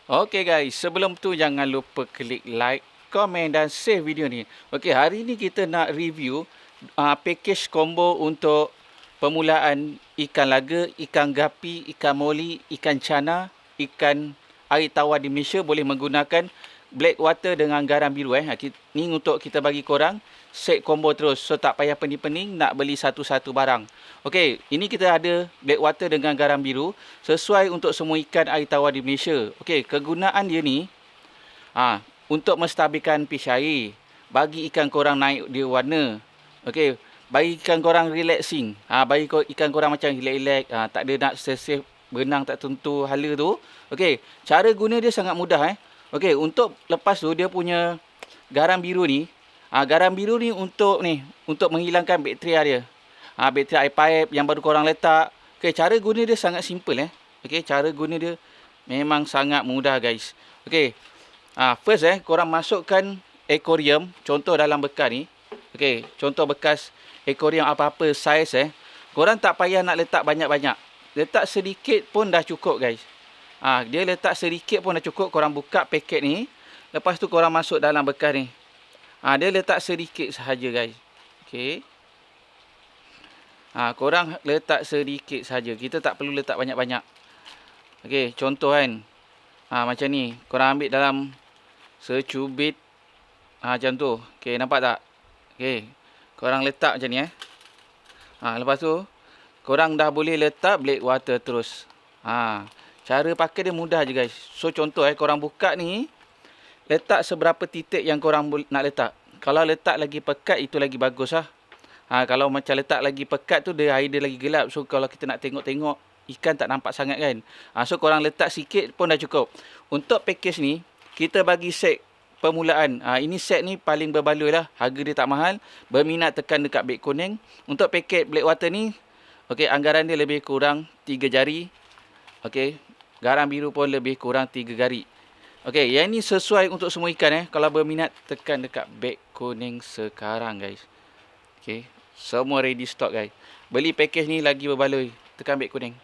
Okey guys, sebelum tu jangan lupa klik like, komen dan save video ni. Okey, hari ni kita nak review package combo untuk permulaan ikan laga, ikan gapi, ikan moli, ikan cana, ikan air tawar di Malaysia boleh menggunakan black water dengan garam biru. Ni untuk kita bagi korang set combo terus. So tak payah pening-pening nak beli satu-satu barang. Okey, ini kita ada black water dengan garam biru sesuai untuk semua ikan air tawar di Malaysia. Okey, kegunaan dia ni untuk menstabilkan pH air, bagi ikan korang naik dia warna. Okey, bagi ikan korang relaxing. Bagi ikan korang macam relax-relax, tak ada nak seseh berenang tak tentu hala tu. Okey, cara guna dia sangat mudah. Okey, untuk lepas tu dia punya garam biru ni, garam biru ni untuk menghilangkan bakteria dia. Bakteria air pipe yang baru korang letak. Okey, cara guna dia sangat simple. Okey, cara guna dia memang sangat mudah guys. Okey. First korang masukkan aquarium, contoh dalam bekas ni. Okey, contoh bekas aquarium apa-apa saiz korang tak payah nak letak banyak-banyak. Letak sedikit pun dah cukup guys. Dia letak sedikit pun dah cukup. Korang buka paket ni. Lepas tu korang masuk dalam bekas ni. Dia letak sedikit sahaja guys. Okey. Korang letak sedikit sahaja. Kita tak perlu letak banyak-banyak. Okey, contoh kan. Macam ni. Korang ambil dalam secubit. Macam tu. Okey, nampak tak? Okey. Korang letak macam ni lepas tu korang dah boleh letak black water terus. Cara pakai dia mudah je guys. So contoh korang buka ni, letak seberapa titik yang korang nak letak. Kalau letak lagi pekat itu lagi bagus lah. Kalau macam letak lagi pekat tu air dia lagi gelap. So kalau kita nak tengok-tengok ikan tak nampak sangat kan. So korang letak sikit pun dah cukup. Untuk package ni kita bagi set permulaan. Ini set ni paling berbaloi lah. Harga dia tak mahal. Berminat tekan dekat beg kuning. Untuk paket black water ni, okey, anggaran dia lebih kurang 3 jari. Okey, garam biru pun lebih kurang 3 jari. Okey, yang ni sesuai untuk semua ikan Kalau berminat tekan dekat beg kuning sekarang guys. Okey, semua ready stock guys. Beli package ni lagi berbaloi. Tekan beg kuning.